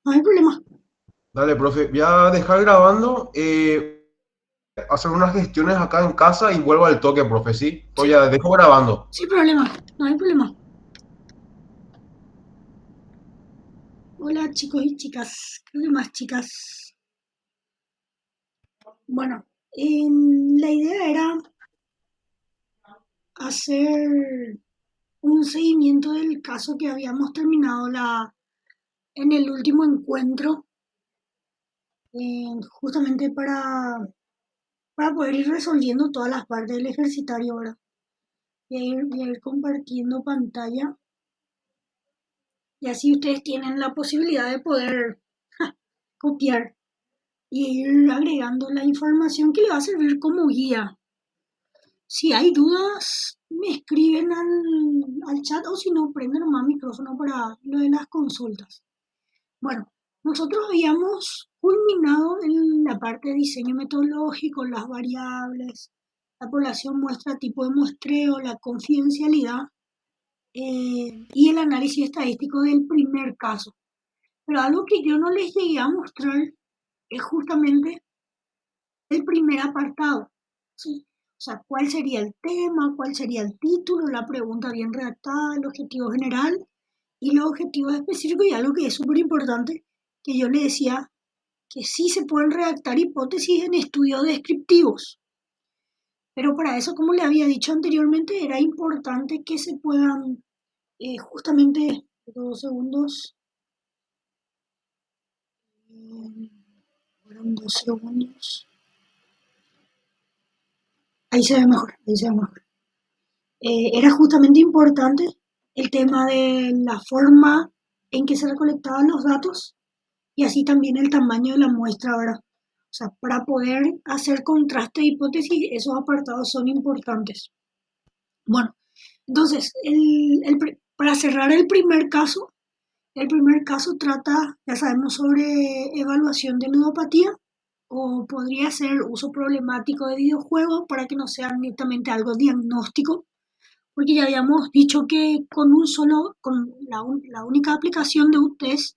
No hay problema. Dale, profe, voy a dejar grabando, hacer unas gestiones acá en casa y vuelvo al toque, profe, ¿sí? Pues Sí, ya dejo grabando. sin problema. No hay problema. Hola chicos y chicas. Creo que más chicas. Bueno, la idea era hacer un seguimiento del caso que habíamos terminado en el último encuentro, justamente para poder ir resolviendo todas las partes del ejercitario ahora. Voy a ir compartiendo pantalla y así ustedes tienen la posibilidad de poder copiar y ir agregando la información que le va a servir como guía. Si hay dudas, me escriben al chat o si no, prenden nomás micrófono para lo de las consultas. Bueno, nosotros habíamos culminado en la parte de diseño metodológico, las variables, la población muestra, tipo de muestreo, la confidencialidad y el análisis estadístico del primer caso. Pero algo que yo no les llegué a mostrar es justamente el primer apartado, ¿sí? O sea, ¿cuál sería el tema? ¿Cuál sería el título? La pregunta bien redactada, el objetivo general y los objetivos específicos y algo que es súper importante, que yo le decía que sí se pueden redactar hipótesis en estudios descriptivos, pero para eso, como le había dicho anteriormente, era importante que se puedan justamente, 2 segundos, eh, fueron 2 segundos, ahí se ve mejor, ahí se ve mejor. Era justamente importante el tema de la forma en que se recolectaban los datos y así también el tamaño de la muestra ahora. O sea, para poder hacer contraste de hipótesis, esos apartados son importantes. Bueno, entonces, para cerrar el primer caso trata, ya sabemos, sobre evaluación de ludopatía o podría ser uso problemático de videojuegos para que no sea netamente algo diagnóstico porque ya habíamos dicho que con la única aplicación de un test,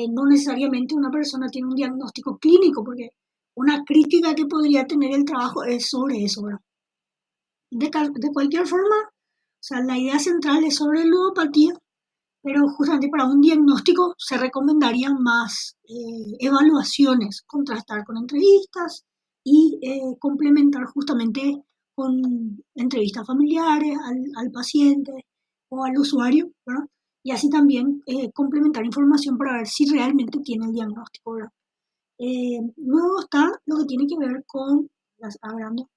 no necesariamente una persona tiene un diagnóstico clínico, porque una crítica que podría tener el trabajo es sobre eso, ¿verdad? De cualquier forma, o sea, la idea central es sobre ludopatía, pero justamente para un diagnóstico se recomendarían más evaluaciones, contrastar con entrevistas y complementar justamente con entrevistas familiares al paciente o al usuario, ¿verdad? Y así también complementar información para ver si realmente tiene el diagnóstico, ¿verdad? Luego está lo que tiene que ver con, hablando,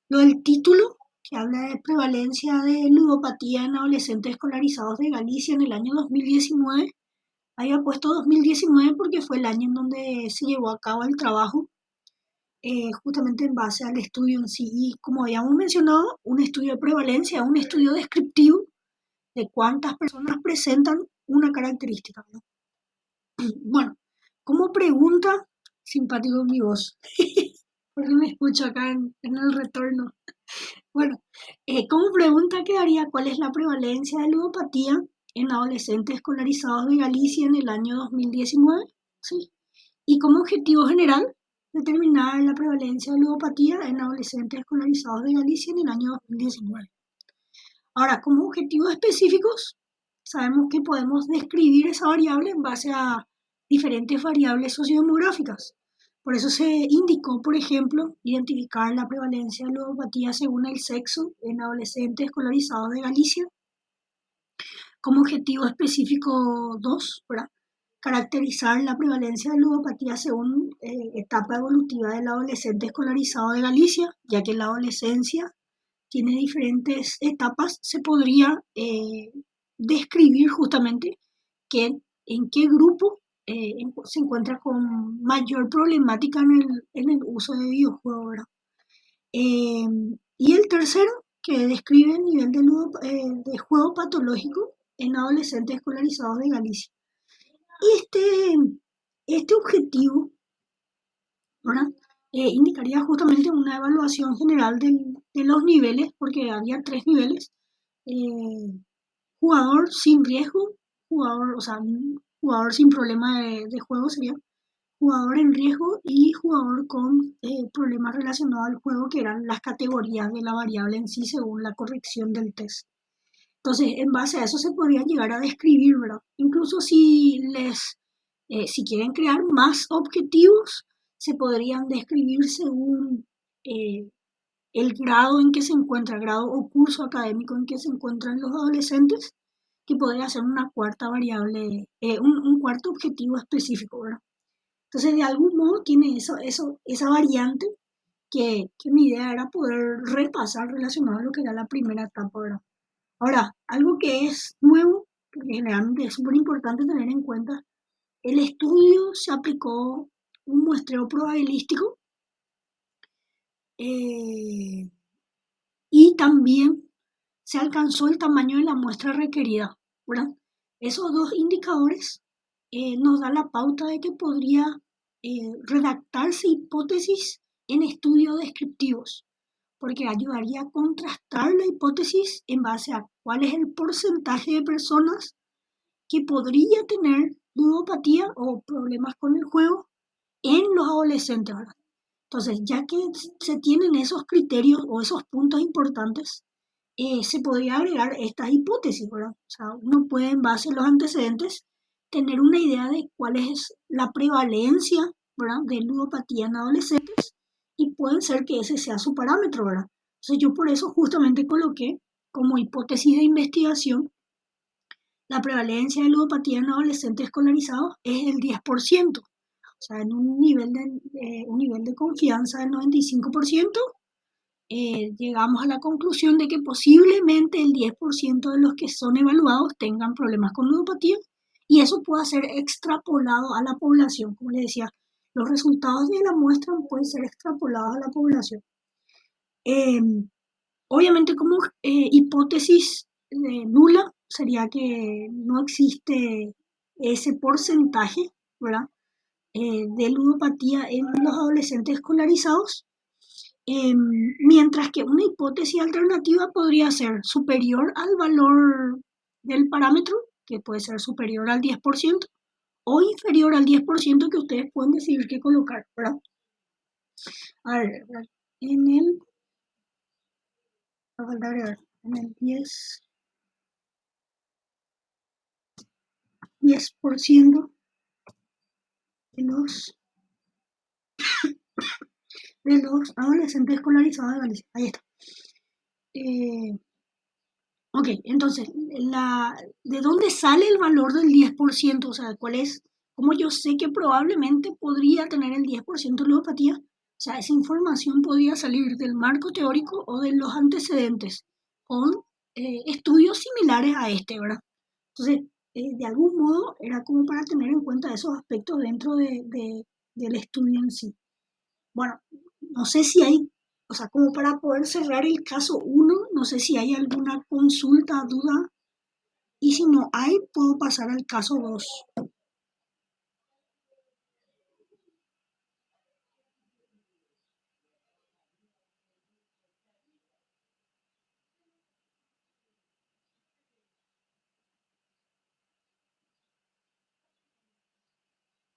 lo del título, que habla de prevalencia de ludopatía en adolescentes escolarizados de Galicia en el año 2019. Había puesto 2019 porque fue el año en donde se llevó a cabo el trabajo, justamente en base al estudio en sí. Y como habíamos mencionado, un estudio de prevalencia, un estudio descriptivo de cuántas personas presentan una característica, ¿no? Bueno, como pregunta, simpático mi voz, porque me escucho acá en el retorno. Bueno, como pregunta quedaría cuál es la prevalencia de ludopatía en adolescentes escolarizados de Galicia en el año 2019, ¿sí? Y como objetivo general, determinar la prevalencia de ludopatía en adolescentes escolarizados de Galicia en el año 2019. Ahora, como objetivos específicos, sabemos que podemos describir esa variable en base a diferentes variables sociodemográficas. Por eso se indicó, por ejemplo, identificar la prevalencia de ludopatía según el sexo en adolescentes escolarizados de Galicia. Como objetivo específico 2, ¿verdad? Caracterizar la prevalencia de ludopatía según etapa evolutiva del adolescente escolarizado de Galicia, ya que la adolescencia tiene diferentes etapas, se podría describir justamente que, en qué grupo se encuentra con mayor problemática en el uso de videojuegos, ¿verdad? Eh, y el tercero, que describe el nivel de juego patológico en adolescentes escolarizados de Galicia. Este, este objetivo, ¿verdad? Indicaría justamente una evaluación general de los niveles, porque había 3 niveles: jugador sin riesgo, jugador, o sea, jugador sin problema de juego sería jugador en riesgo y jugador con problemas relacionados al juego, que eran las categorías de la variable en sí según la corrección del test. Entonces, en base a eso se podría llegar a describir, ¿verdad? Incluso si quieren crear más objetivos, se podrían describir según eh, el grado en que se encuentra, grado o curso académico en que se encuentran los adolescentes, que podría ser una cuarta variable, un cuarto objetivo específico, ¿verdad? Entonces, de algún modo tiene esa variante que mi idea era poder repasar relacionado a lo que era la primera etapa, ¿verdad? Ahora, algo que es nuevo, que generalmente es súper importante tener en cuenta, el estudio se aplicó un muestreo probabilístico eh, y también se alcanzó el tamaño de la muestra requerida, ¿verdad? Esos dos indicadores nos dan la pauta de que podría redactarse hipótesis en estudios descriptivos, porque ayudaría a contrastar la hipótesis en base a cuál es el porcentaje de personas que podría tener ludopatía o problemas con el juego en los adolescentes, ¿verdad? Entonces, ya que se tienen esos criterios o esos puntos importantes, se podría agregar estas hipótesis, ¿verdad? O sea, uno puede, en base a los antecedentes, tener una idea de cuál es la prevalencia, ¿verdad?, de ludopatía en adolescentes y puede ser que ese sea su parámetro, ¿verdad? Entonces, yo por eso justamente coloqué como hipótesis de investigación la prevalencia de ludopatía en adolescentes escolarizados es el 10%. O sea, en un nivel de confianza del 95%, llegamos a la conclusión de que posiblemente el 10% de los que son evaluados tengan problemas con ludopatía y eso puede ser extrapolado a la población. Como les decía, los resultados de la muestra pueden ser extrapolados a la población. Eh, Obviamente como hipótesis nula sería que no existe ese porcentaje, ¿verdad?, de ludopatía en los adolescentes escolarizados, eh, mientras que una hipótesis alternativa podría ser superior al valor del parámetro, que puede ser superior al 10%, o inferior al 10% que ustedes pueden decidir qué colocar, ¿verdad? A ver, en el, a agregar, en el 10% de los adolescentes escolarizados de Galicia. Ahí está. Eh, ok, entonces, ¿de dónde sale el valor del 10%? O sea, ¿cuál es? ¿Cómo yo sé que probablemente podría tener el 10% de ludopatía? O sea, esa información podría salir del marco teórico o de los antecedentes con estudios similares a este, ¿verdad? Entonces, de algún modo era como para tener en cuenta esos aspectos dentro del estudio en sí. Bueno, no sé si hay, o sea, como para poder cerrar el caso uno, no sé si hay alguna consulta, duda, y si no hay, puedo pasar al caso 2.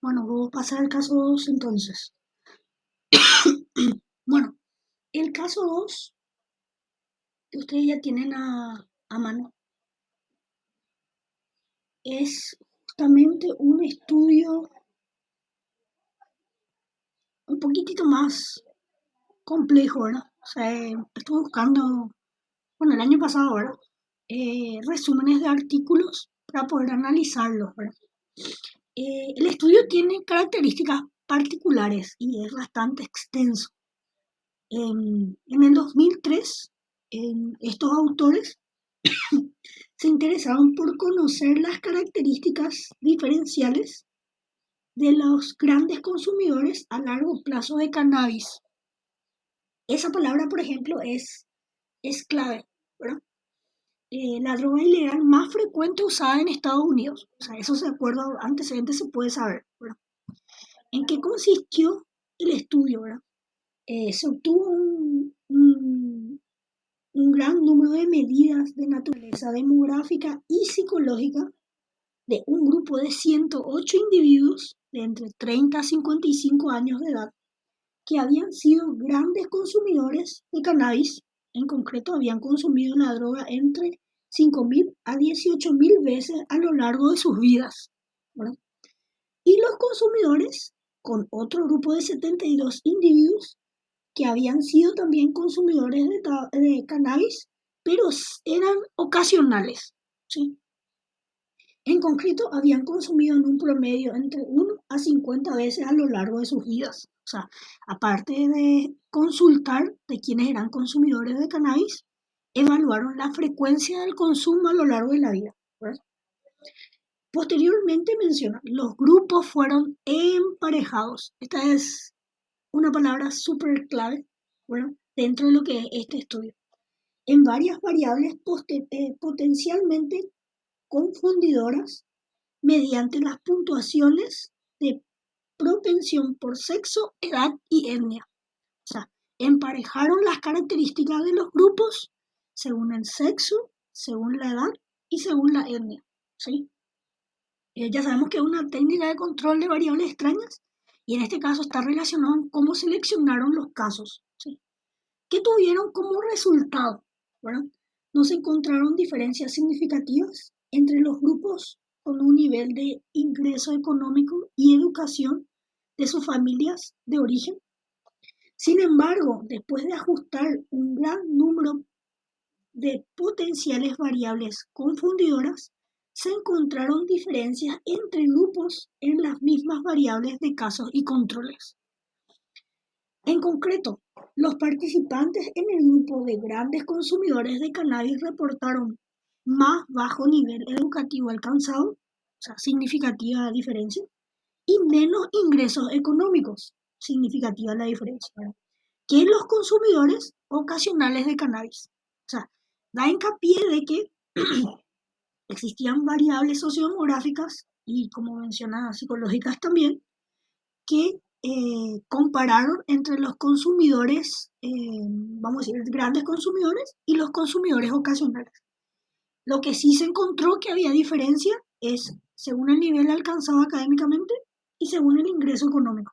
Bueno, puedo pasar al caso 2 entonces. Bueno, el caso 2 que ustedes ya tienen a mano es justamente un estudio un poquitito más complejo, ¿verdad? O sea, estuve buscando, bueno, el año pasado, ¿verdad? Resúmenes de artículos para poder analizarlos, ¿verdad? El estudio tiene características particulares y es bastante extenso. En el 2003, estos autores se interesaron por conocer las características diferenciales de los grandes consumidores a largo plazo de cannabis. Esa palabra, por ejemplo, es clave, ¿verdad? La droga ilegal más frecuente usada en Estados Unidos. O sea, eso de acuerdo a antecedentes se puede saber, ¿verdad? ¿En qué consistió el estudio, verdad? Se obtuvo un gran número de medidas de naturaleza demográfica y psicológica de un grupo de 108 individuos de entre 30 a 55 años de edad que habían sido grandes consumidores de cannabis. En concreto, habían consumido la droga entre 5.000 a 18.000 veces a lo largo de sus vidas, ¿verdad? Y los consumidores, con otro grupo de 72 individuos que habían sido también consumidores de cannabis, pero eran ocasionales, ¿sí? En concreto, habían consumido en un promedio entre 1 a 50 veces a lo largo de sus vidas. O sea, aparte de consultar de quienes eran consumidores de cannabis, evaluaron la frecuencia del consumo a lo largo de la vida, ¿verdad? Posteriormente menciona, los grupos fueron emparejados. Esta es una palabra súper clave, ¿verdad?, dentro de lo que es este estudio, en varias variables potencialmente confundidoras mediante las puntuaciones de propensión por sexo, edad y etnia. O sea, emparejaron las características de los grupos según el sexo, según la edad y según la etnia, ¿sí? Ya sabemos que es una técnica de control de variables extrañas y en este caso está relacionado con cómo seleccionaron los casos, ¿sí?, que tuvieron como resultado, ¿verdad? No se encontraron diferencias significativas entre los grupos con un nivel de ingreso económico y educación de sus familias de origen. Sin embargo, después de ajustar un gran número de potenciales variables confundidoras, se encontraron diferencias entre grupos en las mismas variables de casos y controles. En concreto, los participantes en el grupo de grandes consumidores de cannabis reportaron más bajo nivel educativo alcanzado, o sea, significativa diferencia, y menos ingresos económicos, significativa la diferencia, ¿verdad?, que los consumidores ocasionales de cannabis. O sea, da hincapié de que existían variables sociodemográficas y, como menciona, psicológicas también, que compararon entre los consumidores, vamos a decir, grandes consumidores y los consumidores ocasionales. Lo que sí se encontró que había diferencia es según el nivel alcanzado académicamente y según el ingreso económico.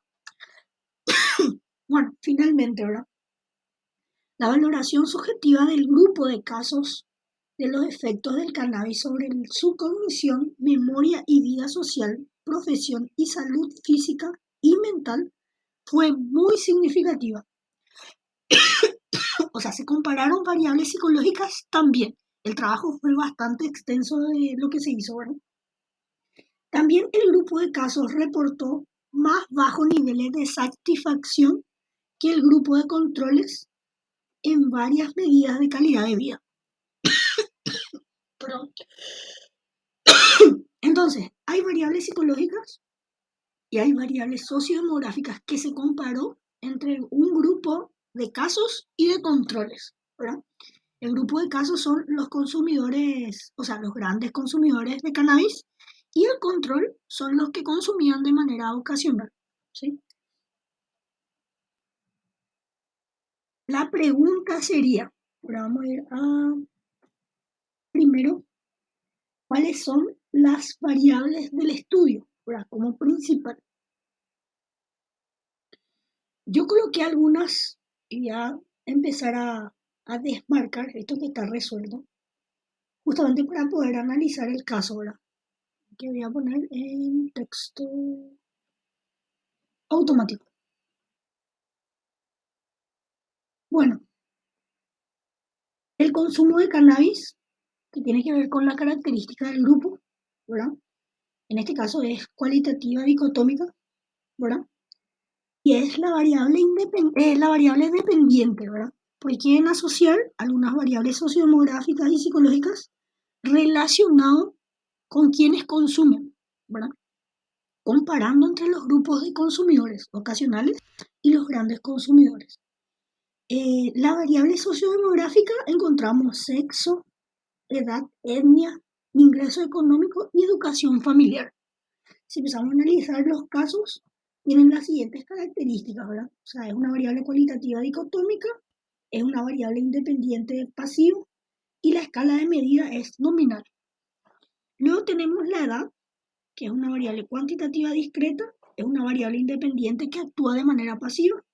Bueno, finalmente, ¿verdad?, la valoración subjetiva del grupo de casos de los efectos del cannabis sobre su cognición, memoria y vida social, profesión y salud física y mental fue muy significativa. O sea, se compararon variables psicológicas también. El trabajo fue bastante extenso de lo que se hizo, ¿verdad? También el grupo de casos reportó más bajos niveles de satisfacción que el grupo de controles en varias medidas de calidad de vida. Perdón. Entonces, hay variables psicológicas y hay variables sociodemográficas que se comparó entre un grupo de casos y de controles, ¿verdad? El grupo de casos son los consumidores, o sea, los grandes consumidores de cannabis, y el control son los que consumían de manera ocasional, ¿sí? La pregunta sería, ahora vamos a ir a, primero, ¿cuáles son las variables del estudio, ¿verdad?, como principal? Yo coloqué algunas y ya empezar a desmarcar esto que está resuelto, justamente para poder analizar el caso, ¿verdad?, que voy a poner en texto automático. Bueno, el consumo de cannabis, que tiene que ver con la característica del grupo, ¿verdad? En este caso es cualitativa dicotómica, ¿verdad? Y es la variable dependiente, ¿verdad? Porque quieren asociar algunas variables sociodemográficas y psicológicas relacionadas con quienes consumen, ¿verdad? Comparando entre los grupos de consumidores ocasionales y los grandes consumidores. La variable sociodemográfica encontramos sexo, edad, etnia, ingreso económico y educación familiar. Si empezamos a analizar los casos, tienen las siguientes características, ¿verdad? O sea, es una variable cualitativa dicotómica, es una variable independiente pasivo y la escala de medida es nominal. Luego tenemos la edad, que es una variable cuantitativa discreta, es una variable independiente que actúa de manera pasiva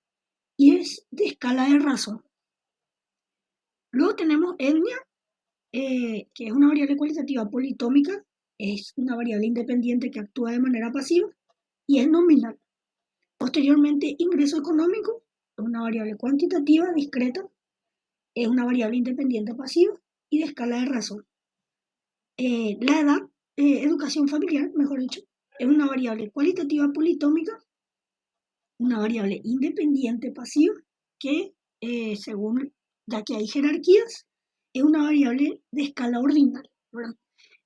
y es de escala de razón. Luego tenemos etnia, que es una variable cualitativa politómica, es una variable independiente que actúa de manera pasiva y es nominal. Posteriormente, ingreso económico, es una variable cuantitativa discreta, es una variable independiente pasiva y de escala de razón. La edad, educación familiar, mejor dicho, es una variable cualitativa politómica, una variable independiente pasiva que, según, ya que hay jerarquías, es una variable de escala ordinal, ¿verdad?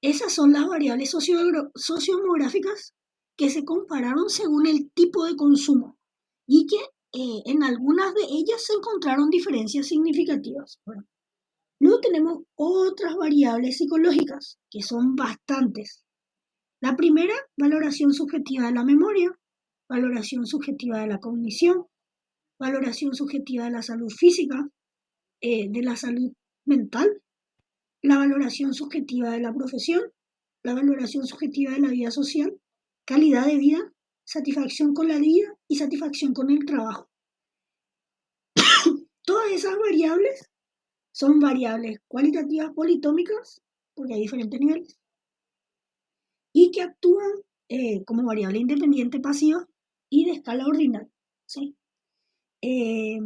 Esas son las variables sociodemográficas que se compararon según el tipo de consumo y que en algunas de ellas se encontraron diferencias significativas, ¿verdad? Luego tenemos otras variables psicológicas, que son bastantes. La primera, valoración subjetiva de la memoria, valoración subjetiva de la cognición, valoración subjetiva de la salud física, de la salud mental, la valoración subjetiva de la profesión, la valoración subjetiva de la vida social, calidad de vida, satisfacción con la vida y satisfacción con el trabajo. Todas esas variables son variables cualitativas politómicas, porque hay diferentes niveles, y que actúan como variable independiente pasiva y de escala ordinal, ¿sí? Eh,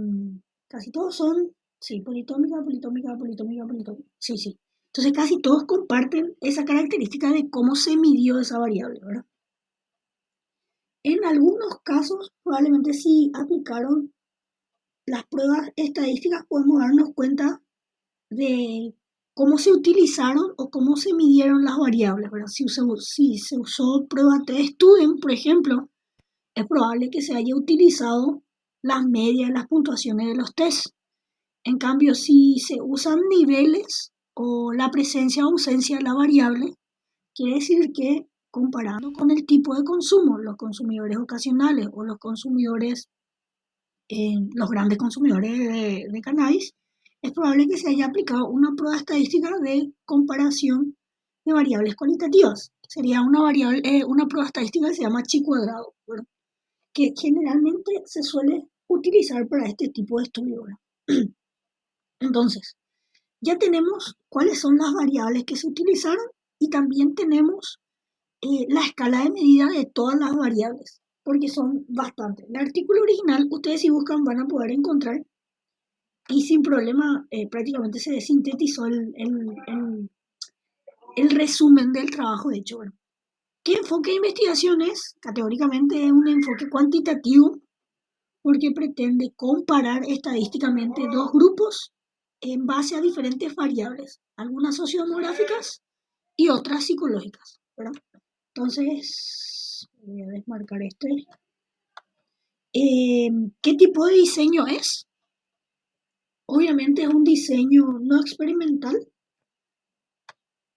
Casi todos son, sí, politómica, politómica, politómica, politómica, sí, sí. Entonces casi todos comparten esa característica de cómo se midió esa variable, ¿verdad? En algunos casos, probablemente si aplicaron las pruebas estadísticas, podemos darnos cuenta de cómo se utilizaron o cómo se midieron las variables, ¿verdad? Si se usó prueba T-Student, por ejemplo, es probable que se haya utilizado las medias, las puntuaciones de los test. En cambio, si se usan niveles o la presencia o ausencia de la variable, quiere decir que comparando con el tipo de consumo, los consumidores ocasionales o los consumidores, los grandes consumidores de cannabis, es probable que se haya aplicado una prueba estadística de comparación de variables cualitativas. Sería una prueba estadística que se llama chi cuadrado, ¿verdad? Que generalmente se suele utilizar para este tipo de estudio, ¿verdad? Entonces, ya tenemos cuáles son las variables que se utilizaron y también tenemos la escala de medida de todas las variables, porque son bastantes. El artículo original, ustedes si buscan van a poder encontrar y sin problema prácticamente se sintetizó el resumen del trabajo hecho. Bueno, ¿qué enfoque de investigación es? Categóricamente es un enfoque cuantitativo porque pretende comparar estadísticamente dos grupos en base a diferentes variables, algunas sociodemográficas y otras psicológicas, ¿verdad? Entonces, voy a desmarcar este. ¿Qué tipo de diseño es? Obviamente es un diseño no experimental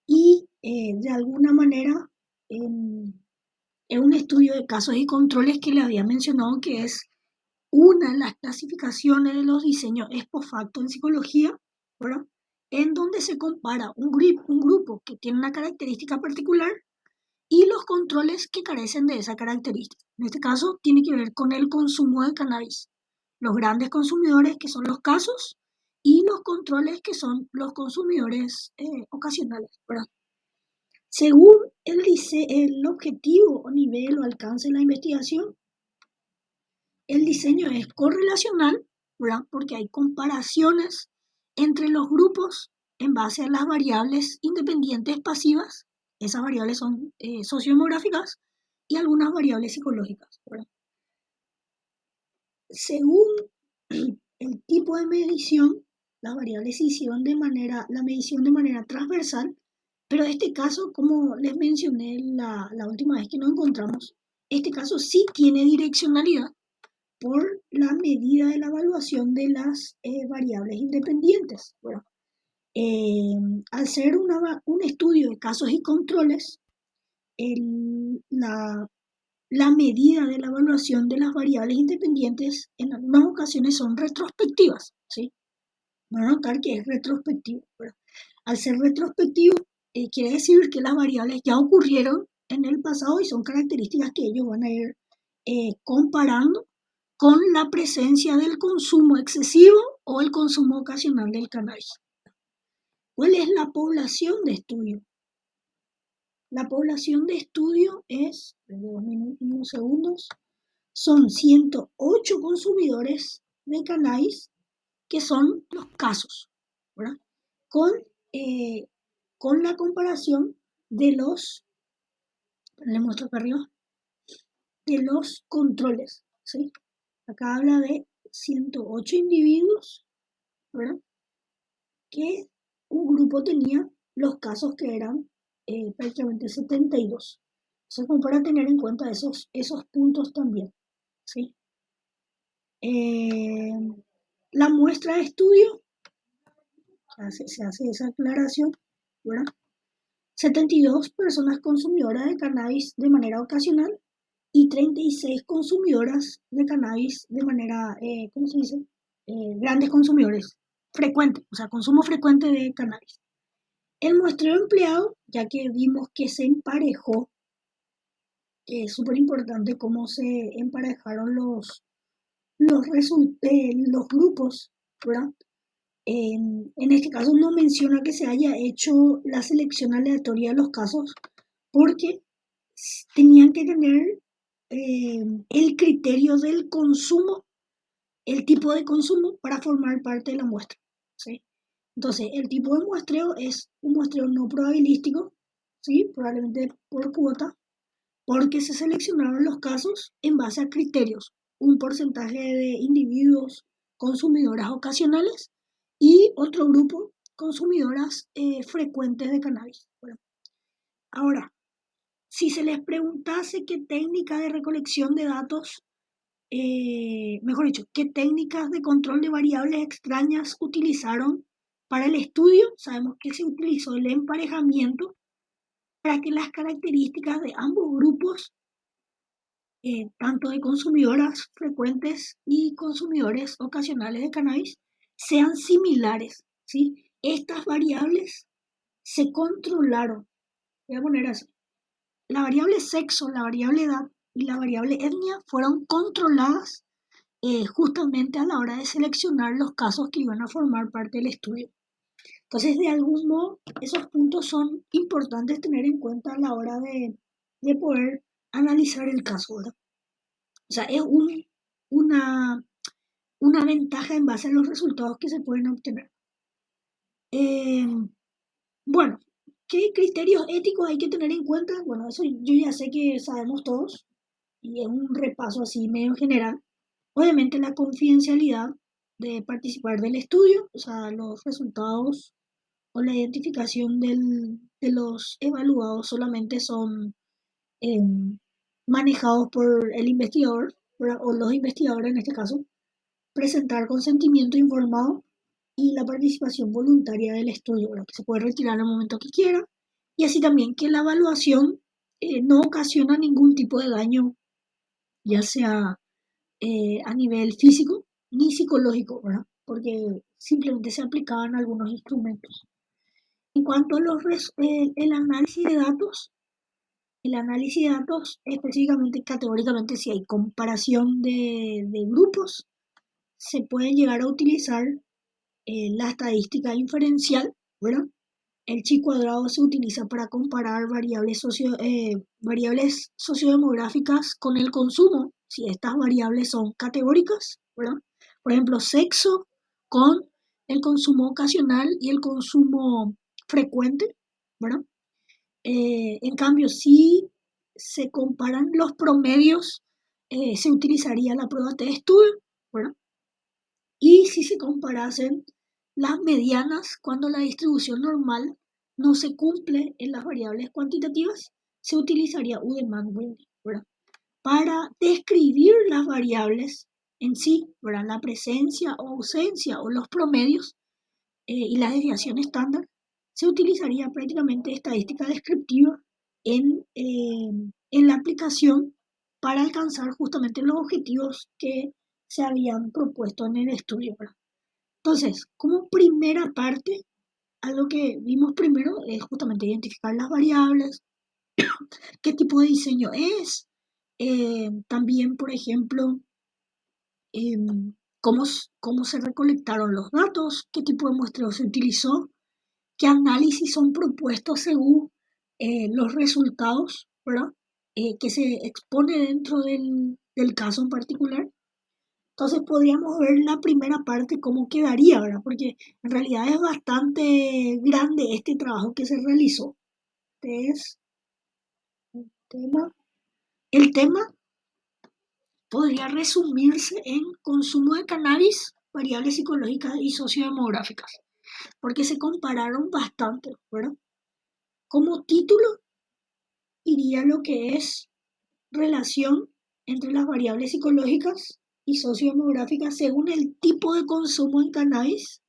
y de alguna manera es un estudio de casos y controles que le había mencionado que es una de las clasificaciones de los diseños ex post facto en psicología, ¿verdad? En donde se compara un grupo que tiene una característica particular y los controles que carecen de esa característica. En este caso, tiene que ver con el consumo de cannabis. Los grandes consumidores, que son los casos, y los controles, que son los consumidores ocasionales, ¿verdad? Según el objetivo o nivel o alcance de la investigación, el diseño es correlacional, ¿verdad? Porque hay comparaciones entre los grupos en base a las variables independientes pasivas. Esas variables son sociodemográficas y algunas variables psicológicas, ¿verdad? Según el tipo de medición, las variables se hicieron la medición de manera transversal, pero en este caso, como les mencioné la última vez que nos encontramos, este caso sí tiene direccionalidad por la medida de la evaluación de las variables independientes. Bueno, al ser un estudio de casos y controles, el, la medida de la evaluación de las variables independientes en algunas ocasiones son retrospectivas, ¿sí? Van a notar que es retrospectivo. Bueno, al ser retrospectivo, quiere decir que las variables ya ocurrieron en el pasado y son características que ellos van a ir comparando con la presencia del consumo excesivo o el consumo ocasional del cannabis. ¿Cuál es la población de estudio? La población de estudio es, unos segundos, son 108 consumidores de cannabis que son los casos, ¿verdad? Con, eh, con la comparación de los, le muestro acá arriba, de los controles, ¿sí? Acá habla de 108 individuos, ¿verdad? Que un grupo tenía los casos que eran prácticamente 72. Entonces, como para tener en cuenta esos puntos también, ¿sí? Eh, la muestra de estudio, se hace esa aclaración, ¿verdad? 72 personas consumidoras de cannabis de manera ocasional y 36 consumidoras de cannabis de manera, ¿cómo se dice? Grandes consumidores, frecuente, o sea, consumo frecuente de cannabis. El muestreo empleado, ya que vimos que se emparejó, que es súper importante cómo se emparejaron los grupos, ¿verdad? En este caso no menciona que se haya hecho la selección aleatoria de los casos porque tenían que tener el criterio del consumo, el tipo de consumo para formar parte de la muestra, ¿sí? Entonces, el tipo de muestreo es un muestreo no probabilístico, ¿sí? Probablemente por cuota, porque se seleccionaron los casos en base a criterios, un porcentaje de individuos consumidoras ocasionales y otro grupo consumidoras frecuentes de cannabis. Bueno, ahora, si se les preguntase qué técnica de recolección de datos, mejor dicho, qué técnicas de control de variables extrañas utilizaron para el estudio, sabemos que se utilizó el emparejamiento para que las características de ambos grupos, tanto de consumidoras frecuentes y consumidores ocasionales de cannabis, sean similares, ¿sí? Estas variables se controlaron, voy a poner así, la variable sexo, la variable edad y la variable etnia fueron controladas justamente a la hora de seleccionar los casos que iban a formar parte del estudio. Entonces, de algún modo, esos puntos son importantes tener en cuenta a la hora de poder analizar el caso, ¿verdad? O sea, es una, una ventaja en base a los resultados que se pueden obtener. Eh, bueno, ¿qué criterios éticos hay que tener en cuenta? Bueno, eso yo ya sé que sabemos todos y es un repaso así medio general. Obviamente la confidencialidad de participar del estudio, o sea, los resultados o la identificación de los evaluados solamente son eh, manejados por el investigador, ¿verdad? O los investigadores en este caso, presentar consentimiento informado y la participación voluntaria del estudio, ¿verdad? Que se puede retirar en el momento que quiera, y así también que la evaluación no ocasiona ningún tipo de daño, ya sea a nivel físico ni psicológico, ¿verdad? Porque simplemente se aplicaban algunos instrumentos. En cuanto a el análisis de datos, específicamente, categóricamente, si hay comparación de grupos, se puede llegar a utilizar la estadística inferencial, ¿verdad? El chi cuadrado se utiliza para comparar variables sociodemográficas con el consumo, si estas variables son categóricas, ¿verdad? Por ejemplo, sexo con el consumo ocasional y el consumo frecuente, ¿verdad? En cambio, si se comparan los promedios, se utilizaría la prueba de estudio, ¿verdad? Y si se comparasen las medianas cuando la distribución normal no se cumple en las variables cuantitativas, se utilizaría Udemand-Winding, ¿verdad? Para describir las variables en sí, ¿verdad? La presencia o ausencia o los promedios y la desviación estándar, se utilizaría prácticamente estadística descriptiva en la aplicación para alcanzar justamente los objetivos que se habían propuesto en el estudio, ¿verdad? Entonces, como primera parte, algo que vimos primero es justamente identificar las variables, qué tipo de diseño es, también, por ejemplo, cómo se recolectaron los datos, qué tipo de muestreo se utilizó, qué análisis son propuestos según los resultados, ¿verdad? Que se expone dentro del caso en particular. Entonces podríamos ver la primera parte cómo quedaría, ¿verdad? Porque en realidad es bastante grande este trabajo que se realizó. Este es un tema. El tema podría resumirse en consumo de cannabis, variables psicológicas y sociodemográficas, porque se compararon bastante, ¿verdad? Como título iría lo que es relación entre las variables psicológicas y sociodemográficas según el tipo de consumo de cannabis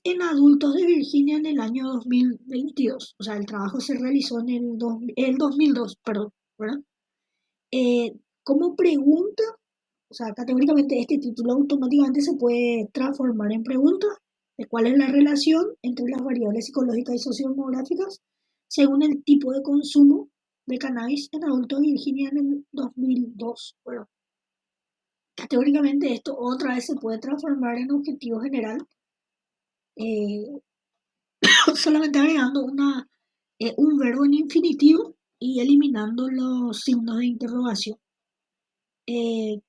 en adultos de Virginia en el año 2022. O sea, el trabajo se realizó en el 2002, perdón, ¿verdad? Eh, como pregunta, o sea, categóricamente este título automáticamente se puede transformar en pregunta de cuál es la relación entre las variables psicológicas y sociodemográficas según el tipo de consumo de cannabis en adultos de Virginia en el 2002. Bueno, categóricamente esto otra vez se puede transformar en objetivo general, eh, solamente agregando un verbo en infinitivo y eliminando los signos de interrogación. Eh,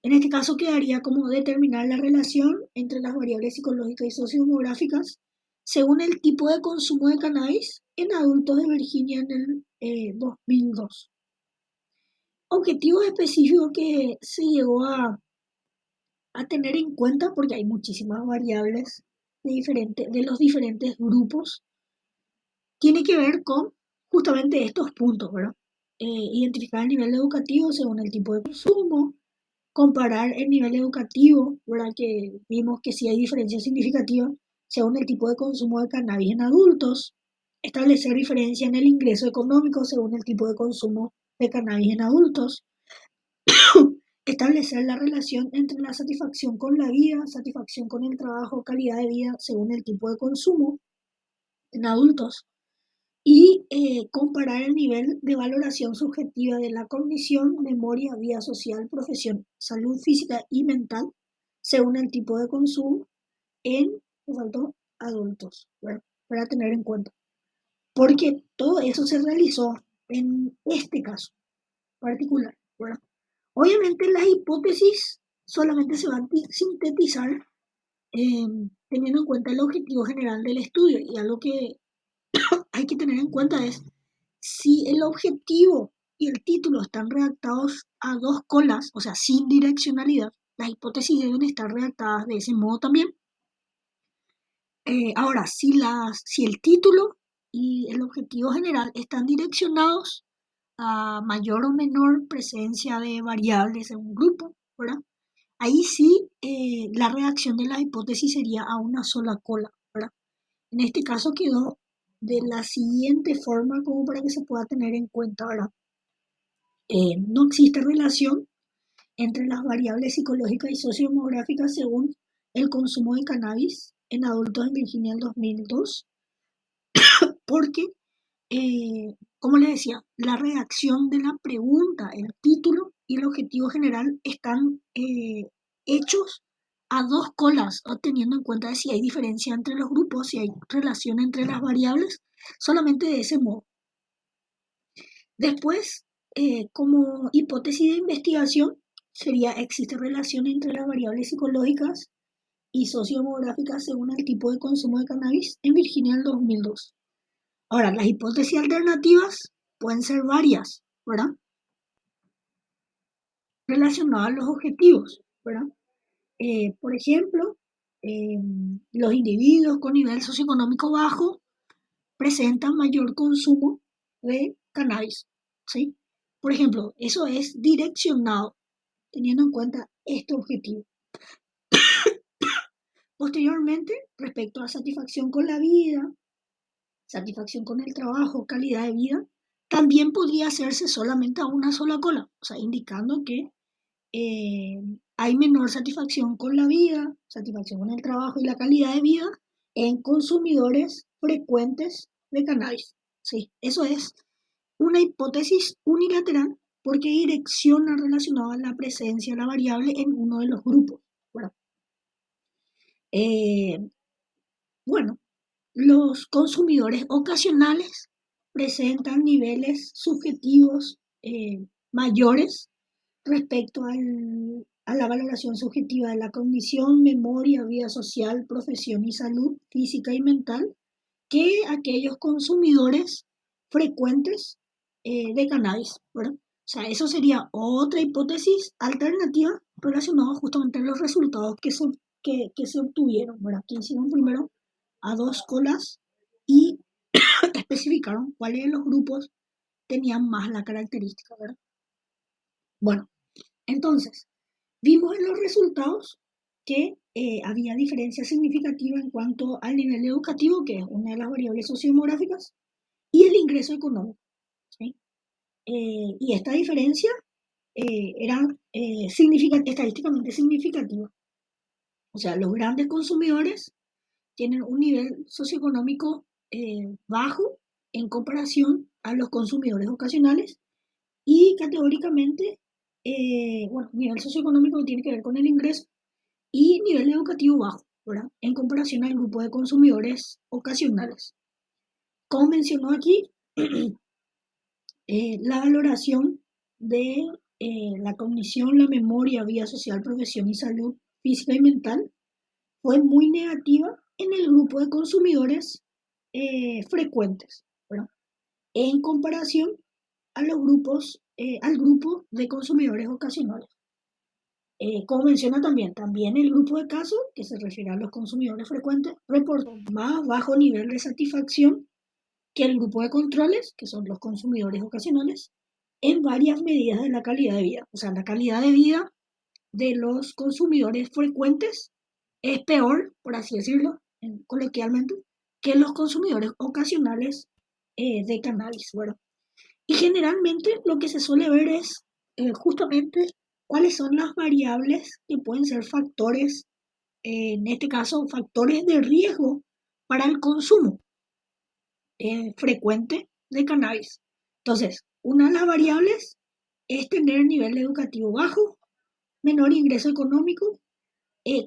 En este caso quedaría como determinar la relación entre las variables psicológicas y sociodemográficas según el tipo de consumo de cannabis en adultos de Virginia en el 2002. Objetivos específicos que se llegó a tener en cuenta porque hay muchísimas variables de los diferentes grupos. Tiene que ver con justamente estos puntos, ¿verdad? Identificar el nivel educativo según el tipo de consumo, comparar el nivel educativo, ¿verdad? Que vimos que sí hay diferencias significativas según el tipo de consumo de cannabis en adultos, establecer diferencia en el ingreso económico según el tipo de consumo de cannabis en adultos, establecer la relación entre la satisfacción con la vida, satisfacción con el trabajo, calidad de vida según el tipo de consumo en adultos y comparar el nivel de valoración subjetiva de la cognición, memoria, vida social, profesión, salud física y mental, según el tipo de consumo en, me faltó, adultos, ¿verdad? Para tener en cuenta. Porque todo eso se realizó en este caso particular, ¿verdad? Obviamente las hipótesis solamente se van a sintetizar eh, teniendo en cuenta el objetivo general del estudio y algo que hay que tener en cuenta es si el objetivo y el título están redactados a dos colas, o sea, sin direccionalidad, las hipótesis deben estar redactadas de ese modo también. Ahora, si el título y el objetivo general están direccionados a mayor o menor presencia de variables en un grupo, ¿verdad? Ahí sí la redacción de la hipótesis sería a una sola cola, ¿verdad? En este caso quedó de la siguiente forma como para que se pueda tener en cuenta, ¿verdad? No existe relación entre las variables psicológicas y sociodemográficas según el consumo de cannabis en adultos en Virginia en 2002, porque, como les decía, la redacción de la pregunta, el título y el objetivo general están hechos a dos colas, teniendo en cuenta si hay diferencia entre los grupos, si hay relación entre las variables, solamente de ese modo. Después, como hipótesis de investigación, sería existe relación entre las variables psicológicas y sociodemográficas según el tipo de consumo de cannabis en Virginia en 2002. Ahora, las hipótesis alternativas pueden ser varias, ¿verdad? Relacionadas a los objetivos, ¿verdad? Por ejemplo, eh, los individuos con nivel socioeconómico bajo presentan mayor consumo de cannabis, ¿sí? Por ejemplo, eso es direccionado teniendo en cuenta este objetivo. Posteriormente, respecto a satisfacción con la vida, satisfacción con el trabajo, calidad de vida, también podría hacerse solamente a una sola cola, o sea, indicando que eh, hay menor satisfacción con la vida, satisfacción con el trabajo y la calidad de vida en consumidores frecuentes de cannabis. Sí, eso es una hipótesis unilateral porque direcciona relacionada a la presencia de la variable en uno de los grupos. Bueno, eh, bueno, los consumidores ocasionales presentan niveles subjetivos mayores respecto a la valoración subjetiva de la cognición, memoria, vida social, profesión y salud física y mental que aquellos consumidores frecuentes de cannabis, ¿verdad? O sea, eso sería otra hipótesis alternativa relacionada justamente a los resultados que se obtuvieron, ¿verdad? Que hicieron primero a dos colas y especificaron cuáles de los grupos tenían más la característica, ¿verdad? Bueno, entonces, vimos en los resultados que había diferencia significativa en cuanto al nivel educativo, que es una de las variables sociodemográficas, y el ingreso económico. ¿Sí? Y esta diferencia era estadísticamente significativa. O sea, los grandes consumidores tienen un nivel socioeconómico bajo en comparación a los consumidores ocasionales y categóricamente, bueno, nivel socioeconómico que tiene que ver con el ingreso y nivel educativo bajo, ¿verdad? En comparación al grupo de consumidores ocasionales. Como mencionó aquí, la valoración de la cognición, la memoria, vida social, profesión y salud física y mental fue muy negativa en el grupo de consumidores frecuentes, ¿verdad? En comparación a los grupos, al grupo de consumidores ocasionales. Como menciona también el grupo de casos, que se refiere a los consumidores frecuentes, reportó más bajo nivel de satisfacción que el grupo de controles, que son los consumidores ocasionales, en varias medidas de la calidad de vida. O sea, la calidad de vida de los consumidores frecuentes es peor, por así decirlo, coloquialmente, que los consumidores ocasionales de cannabis. Bueno, y generalmente lo que se suele ver es justamente cuáles son las variables que pueden ser factores, en este caso factores de riesgo para el consumo frecuente de cannabis. Entonces, una de las variables es tener nivel educativo bajo, menor ingreso económico,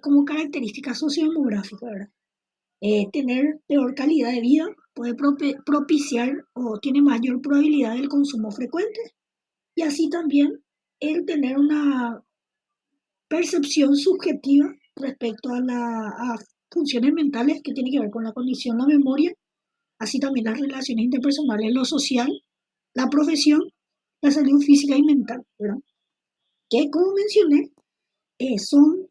como característica sociodemográfica, ¿verdad? Tener peor calidad de vida puede propiciar o tiene mayor probabilidad del consumo frecuente y así también el tener una percepción subjetiva respecto a funciones mentales que tienen que ver con la condición, la memoria, así también las relaciones interpersonales, lo social, la profesión, la salud física y mental, ¿verdad? Que como mencioné, son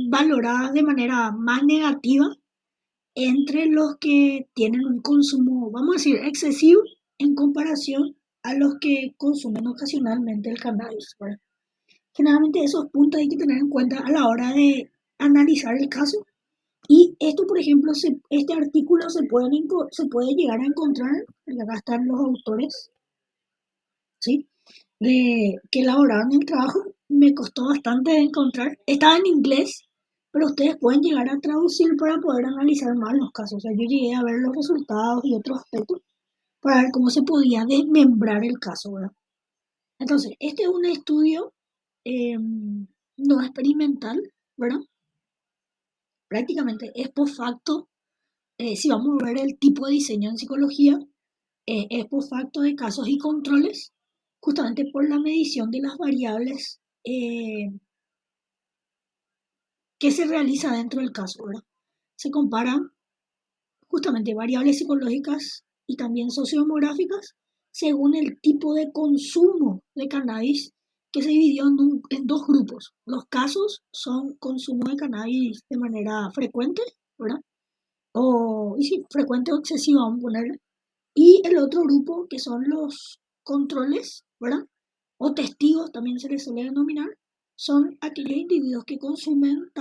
valoradas de manera más negativa entre los que tienen un consumo, vamos a decir, excesivo en comparación a los que consumen ocasionalmente el cannabis, ¿verdad? Generalmente esos puntos hay que tener en cuenta a la hora de analizar el caso. Y esto, por ejemplo, este artículo se puede llegar a encontrar, acá están los autores, ¿sí? Que elaboraron el trabajo, me costó bastante de encontrar. Estaba en inglés, pero ustedes pueden llegar a traducir para poder analizar más los casos. O sea, yo llegué a ver los resultados y otros aspectos para ver cómo se podía desmembrar el caso, ¿verdad? Entonces, este es un estudio no experimental, ¿verdad? Prácticamente es post facto. Si vamos a ver el tipo de diseño en psicología, es post facto de casos y controles, justamente por la medición de las variables que se realiza dentro del caso, ¿verdad? Se comparan justamente variables psicológicas y también sociodemográficas según el tipo de consumo de cannabis que se dividió en dos grupos. Los casos son consumo de cannabis de manera frecuente, ¿verdad? Y sí, frecuente o excesiva, vamos a ponerle. Y el otro grupo que son los controles, ¿verdad? O testigos, también se les suele denominar, son aquellos individuos que consumían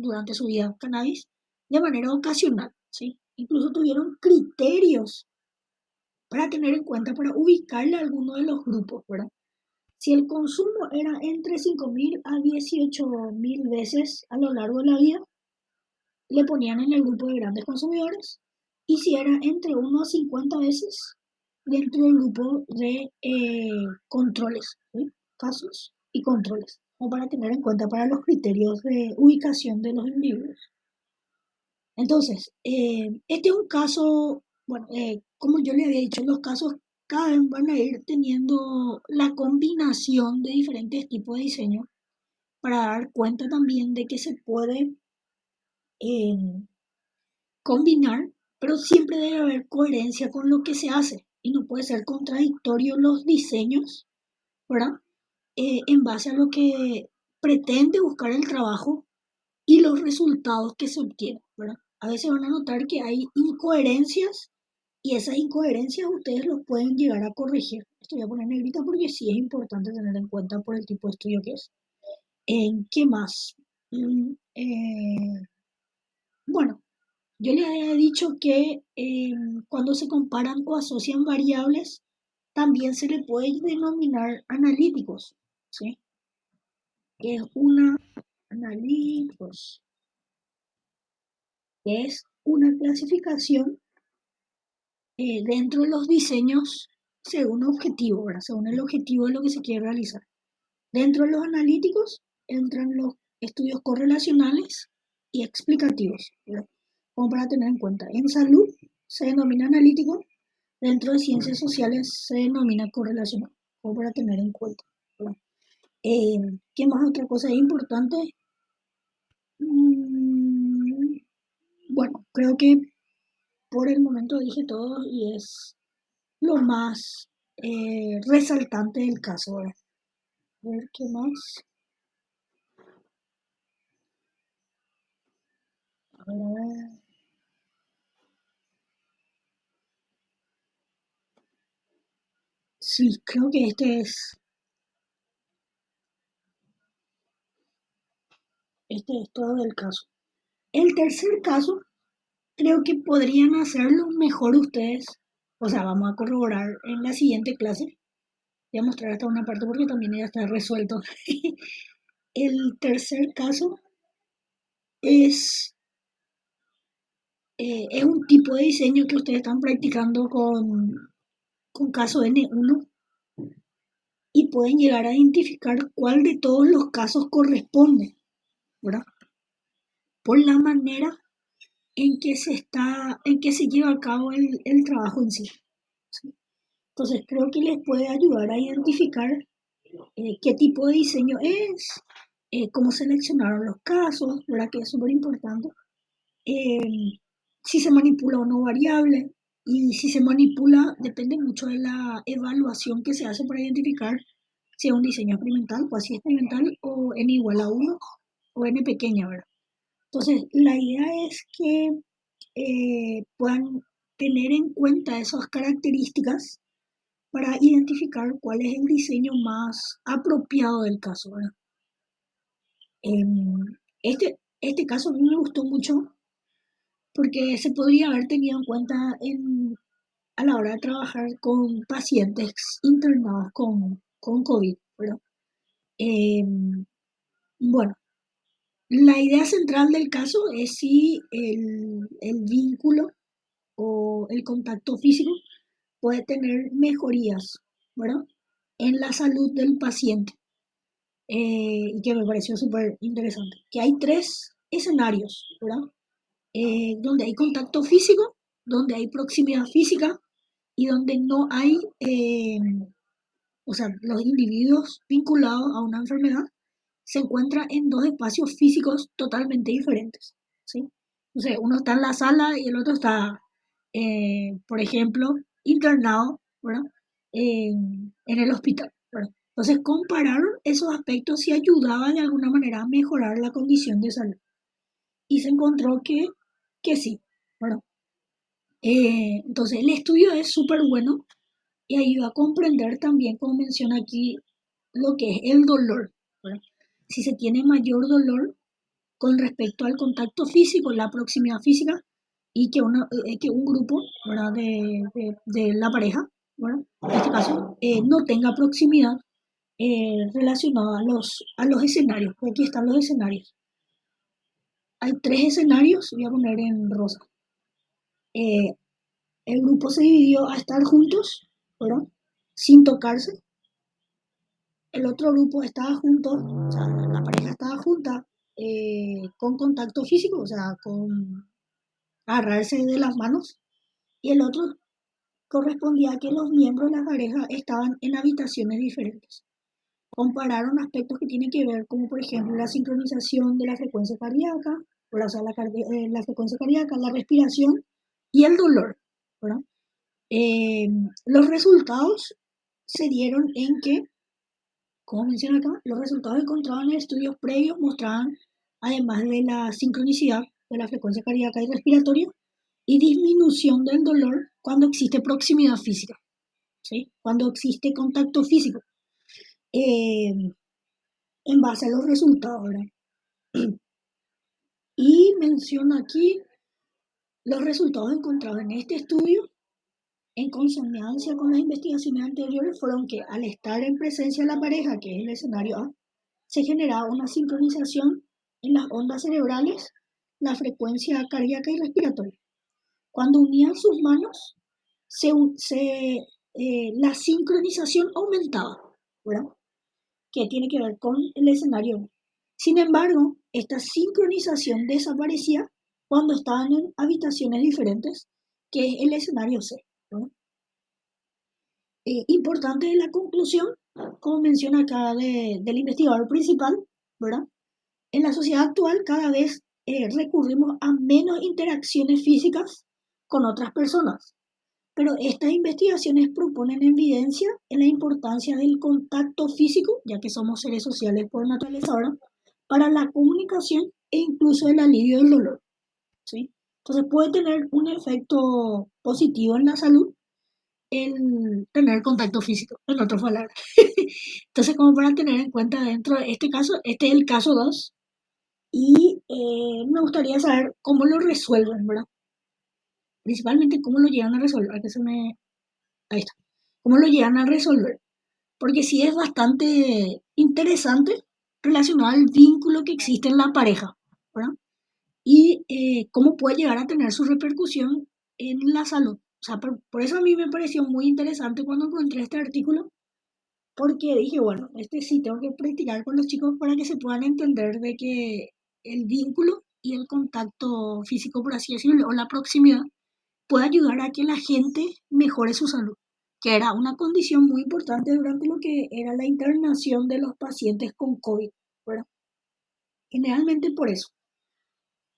durante su vida cannabis de manera ocasional, ¿sí? Incluso tuvieron criterios para tener en cuenta, para ubicarle a alguno de los grupos, ¿verdad? Si el consumo era entre 5.000 a 18.000 veces a lo largo de la vida, le ponían en el grupo de grandes consumidores. y si era entre 1 a 50 veces dentro del grupo de controles, ¿sí? Casos y controles, o para tener en cuenta para los criterios de ubicación de los individuos. Entonces, este es un caso, bueno, como yo le había dicho, los casos cada vez van a ir teniendo la combinación de diferentes tipos de diseño para dar cuenta también de que se puede eh, combinar, pero siempre debe haber coherencia con lo que se hace y no puede ser contradictorio los diseños, ¿verdad? En base a lo que pretende buscar el trabajo y los resultados que se obtienen, ¿verdad? A veces van a notar que hay incoherencias y esas incoherencias ustedes los pueden llegar a corregir. Esto voy a poner negrita porque sí es importante tener en cuenta por el tipo de estudio que es. ¿En qué más? Mm, bueno, yo les había dicho que cuando se comparan o asocian variables, también se le puede denominar analíticos, ¿sí? Que es una analíticos, que es una clasificación dentro de los diseños según objetivo, ¿verdad? Según el objetivo de lo que se quiere realizar. Dentro de los analíticos entran los estudios correlacionales y explicativos, ¿verdad? Como para tener en cuenta. En salud se denomina analítico, dentro de ciencias sociales se denomina correlacional, como para tener en cuenta, ¿verdad? Eh, ¿Qué más otra cosa es importante? Mm, bueno, creo que por el momento dije todo y es lo más resaltante del caso, ¿verdad? A ver qué más. A ver, a ver. Sí, creo que este es todo el caso. El tercer caso, creo que podrían hacerlo mejor ustedes. O sea, vamos a corroborar en la siguiente clase. Voy a mostrar hasta una parte porque también ya está resuelto. El tercer caso es, es un tipo de diseño que ustedes están practicando con caso N1 y pueden llegar a identificar cuál de todos los casos corresponde, ¿verdad? Por la manera en que se lleva a cabo el trabajo en sí, ¿sí? Entonces creo que les puede ayudar a identificar qué tipo de diseño es, cómo seleccionaron los casos, ¿verdad? Que es súper importante. Si se manipula o no variable, y si se manipula depende mucho de la evaluación que se hace para identificar si es un diseño experimental, cuasi experimental, o n igual a 1 o n pequeña, ¿verdad? Entonces, la idea es que puedan tener en cuenta esas características para identificar cuál es el diseño más apropiado del caso, ¿verdad? Em, este caso a mí me gustó mucho porque se podría haber tenido en cuenta a la hora de trabajar con pacientes internados con COVID, ¿verdad? Em, bueno, la idea central del caso es si el vínculo o el contacto físico puede tener mejorías, ¿verdad? En la salud del paciente, y que me pareció súper interesante. Que hay tres escenarios, ¿verdad? Donde hay contacto físico, donde hay proximidad física y donde no hay, o sea, los individuos vinculados a una enfermedad se encuentran en dos espacios físicos totalmente diferentes, ¿sí? O sea, uno está en la sala y el otro está, por ejemplo, internado, ¿verdad? En el hospital, ¿verdad? Entonces compararon esos aspectos y ayudaba de alguna manera a mejorar la condición de salud. Y se encontró que sí, ¿verdad? Entonces el estudio es súper bueno y ayuda a comprender también, como menciona aquí, lo que es el dolor, ¿verdad? Si se tiene mayor dolor con respecto al contacto físico, la proximidad física, y que un grupo, ¿verdad? De la pareja, ¿verdad? En este caso, no tenga proximidad relacionada a los escenarios, porque aquí están los escenarios. Hay tres escenarios, voy a poner en rosa. Eh, el grupo se dividió a estar juntos, ¿verdad? Sin tocarse. El otro grupo estaba junto, o sea, la pareja estaba junta con contacto físico, o sea, con agarrarse de las manos. Y el otro correspondía a que los miembros de la pareja estaban en habitaciones diferentes. Compararon aspectos que tienen que ver, como por ejemplo la sincronización de la frecuencia cardíaca, o sea, la frecuencia cardíaca, la respiración y el dolor, ¿verdad? Los resultados se dieron en que, como menciona acá, los resultados encontrados en estudios previos mostraban, además de la sincronicidad de la frecuencia cardíaca y respiratoria, y disminución del dolor cuando existe proximidad física, ¿sí? Cuando existe contacto físico. Eh, en base a los resultados, ¿verdad? Y menciona aquí los resultados encontrados en este estudio, en consonancia con las investigaciones anteriores, fueron que al estar en presencia de la pareja, que es el escenario A, se generaba una sincronización en las ondas cerebrales, la frecuencia cardíaca y respiratoria. Cuando unían sus manos, la sincronización aumentaba, ¿verdad? Que tiene que ver con el escenario. Sin embargo, esta sincronización desaparecía cuando estaban en habitaciones diferentes, que es el escenario C, ¿no? Importante de la conclusión, como menciona acá del investigador principal, ¿verdad? En la sociedad actual cada vez recurrimos a menos interacciones físicas con otras personas, pero estas investigaciones proponen evidencia en la importancia del contacto físico, ya que somos seres sociales por naturaleza ahora, para la comunicación e incluso el alivio del dolor, ¿sí? Entonces puede tener un efecto positivo en la salud el tener contacto físico, en otras palabras. Entonces, como para tener en cuenta dentro de este caso, este es el caso 2 y me gustaría saber cómo lo resuelven, ¿verdad? Principalmente cómo lo llegan a resolver, que se me... Ahí está. ¿Cómo lo llegan a resolver? Porque sí es bastante interesante relacionado al vínculo que existe en la pareja, ¿verdad? Y cómo puede llegar a tener su repercusión en la salud. O sea, por eso a mí me pareció muy interesante cuando encontré este artículo, porque dije, bueno, este sí tengo que practicar con los chicos para que se puedan entender de que el vínculo y el contacto físico, por así decirlo, o la proximidad, puede ayudar a que la gente mejore su salud, que era una condición muy importante durante lo que era la internación de los pacientes con COVID, ¿verdad? Generalmente por eso.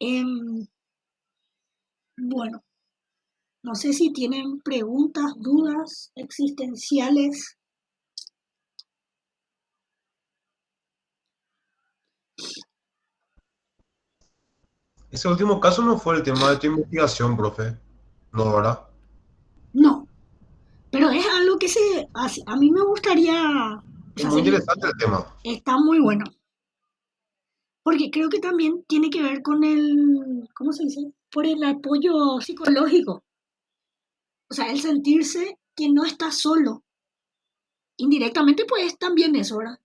Em, bueno, no sé si tienen preguntas, dudas existenciales. Ese último caso no fue el tema de tu investigación, profe. No, ¿verdad? No, pero es algo que se hace. A mí me gustaría, o Es sea, muy interesante el tema. está muy bueno, porque creo que también tiene que ver con el, ¿cómo se dice? Por el apoyo psicológico, o sea, el sentirse que no estás solo. Indirectamente, pues también eso, ¿verdad?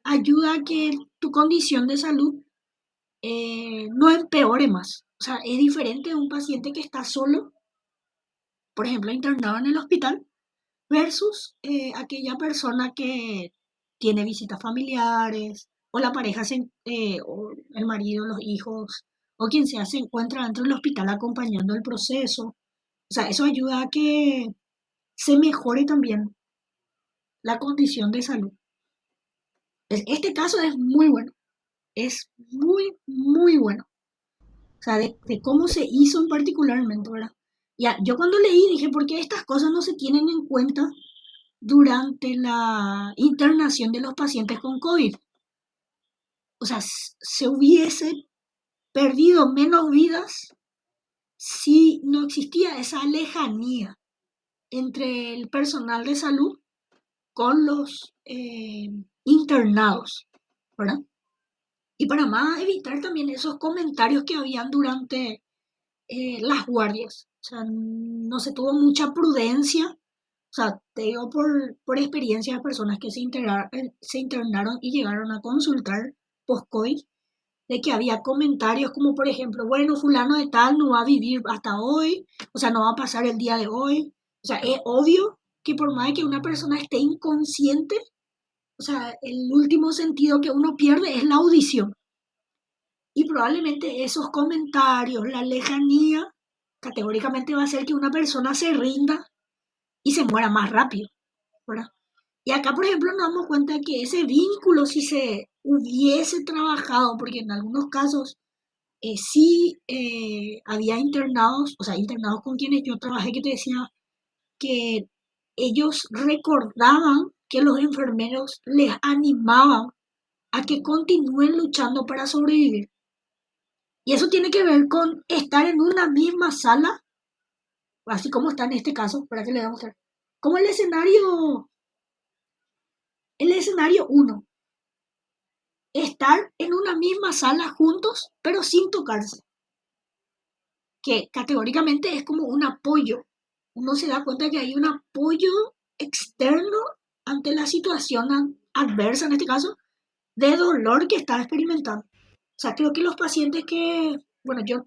Ayuda a que tu condición de salud no empeore más. O sea, es diferente de un paciente que está solo, por ejemplo, internado en el hospital, versus aquella persona que tiene visitas familiares, o la pareja, o el marido, los hijos, o quien sea, se encuentra dentro del hospital acompañando el proceso. O sea, eso ayuda a que se mejore también la condición de salud. Este caso es muy bueno, es muy, muy bueno. O sea, de cómo se hizo en particularmente, ¿verdad? Ya, yo cuando leí dije, ¿por qué estas cosas no se tienen en cuenta durante la internación de los pacientes con COVID? O sea, se hubiese perdido menos vidas si no existía esa lejanía entre el personal de salud con los internados, ¿verdad? Y para más evitar también esos comentarios que habían durante las guardias. O sea, no se tuvo mucha prudencia. O sea, te digo por experiencia de personas que se internaron y llegaron a consultar post-COVID, de que había comentarios como por ejemplo, bueno, fulano de tal no va a vivir hasta hoy, o sea, no va a pasar el día de hoy. O sea, es obvio que por más que una persona esté inconsciente, o sea, el último sentido que uno pierde es la audición. Y probablemente esos comentarios, la lejanía, categóricamente va a hacer que una persona se rinda y se muera más rápido, ¿verdad? Y acá, por ejemplo, nos damos cuenta de que ese vínculo, si se hubiese trabajado, porque en algunos casos sí había internados, o sea, internados con quienes yo trabajé, que te decía que ellos recordaban que los enfermeros les animaban a que continúen luchando para sobrevivir. Y eso tiene que ver con estar en una misma sala, así como está en este caso, para que le damos como el escenario uno, estar en una misma sala juntos, pero sin tocarse, que categóricamente es como un apoyo. Uno se da cuenta que hay un apoyo externo ante la situación adversa, en este caso, de dolor que está experimentando. O sea, creo que los pacientes que, bueno, yo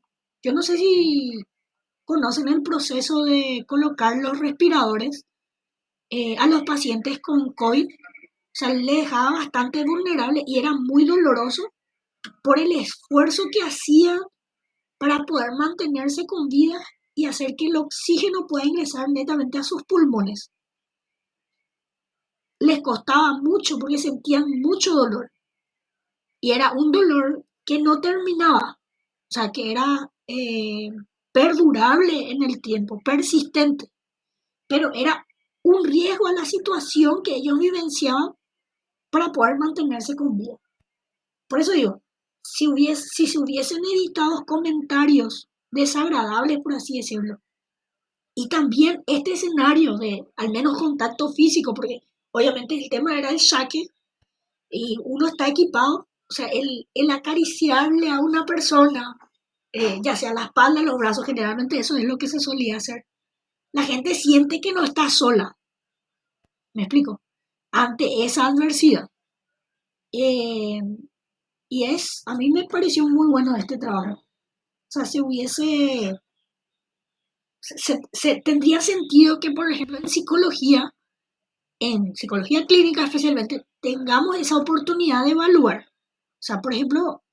no sé si conocen el proceso de colocar los respiradores a los pacientes con COVID. O sea, les dejaba bastante vulnerable y era muy doloroso por el esfuerzo que hacían para poder mantenerse con vida y hacer que el oxígeno pueda ingresar netamente a sus pulmones. Les costaba mucho porque sentían mucho dolor y era un dolor que no terminaba, o sea, que era perdurable en el tiempo, persistente, pero era un riesgo a la situación que ellos vivenciaban para poder mantenerse con vida. Por eso digo, si se hubiesen editado comentarios desagradables, por así decirlo, y también este escenario de al menos contacto físico, porque obviamente el tema era el saque y uno está equipado, o sea, el acariciarle a una persona, ya sea la espalda, los brazos, generalmente eso es lo que se solía hacer. La gente siente que no está sola, me explico, ante esa adversidad. Eh, a mí me pareció muy bueno este trabajo. O sea, tendría sentido que, por ejemplo, en psicología clínica especialmente, tengamos esa oportunidad de evaluar. O sea, por ejemplo,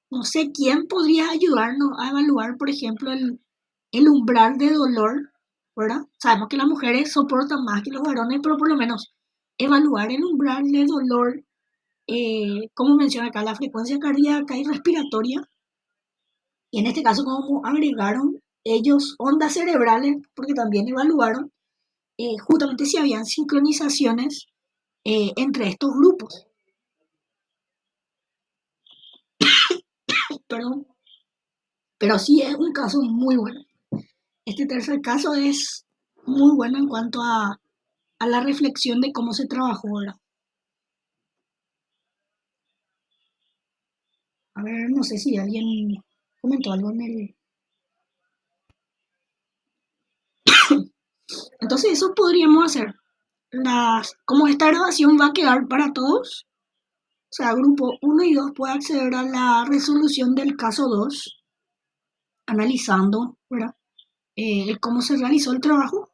no sé quién podría ayudarnos a evaluar, por ejemplo, el umbral de dolor, ¿verdad? Sabemos que las mujeres soportan más que los varones, pero por lo menos evaluar el umbral de dolor, como menciona acá, la frecuencia cardíaca y respiratoria. Y en este caso, como agregaron ellos ondas cerebrales, porque también evaluaron justamente si habían sincronizaciones entre estos grupos. Perdón. Pero sí es un caso muy bueno. Este tercer caso es muy bueno en cuanto a la reflexión de cómo se trabajó ahora. A ver, no sé si alguien comentó algo en el... Entonces eso podríamos hacer. Como esta grabación va a quedar para todos, o sea, grupo uno y 2 puede acceder a la resolución del caso 2 analizando, ¿verdad? Cómo se realizó el trabajo.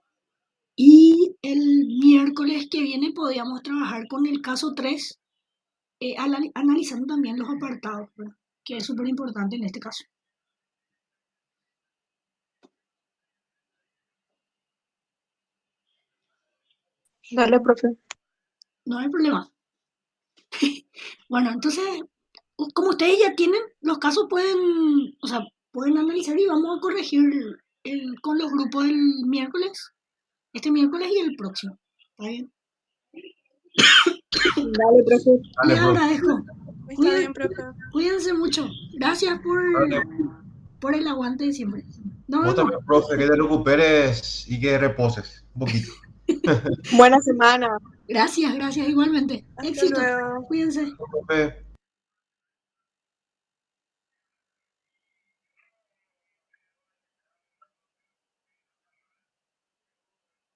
Y el miércoles que viene podríamos trabajar con el caso 3 analizando también los apartados, ¿verdad? Que es súper importante en este caso. Dale, profe. No hay problema. Bueno, entonces, como ustedes ya tienen, los casos o sea, pueden analizar y vamos a corregir con los grupos del miércoles, este miércoles y el próximo. ¿Está bien? Dale, profe. Les Dale, profe. agradezco. Está bien, profe. Cuídense mucho. Gracias Dale. por el aguante de siempre. Nos Vos vemos. también, profe, que te recuperes y que reposes un poquito. Buena semana. Gracias, gracias igualmente. Hasta Éxito. luego. Cuídense. Profe.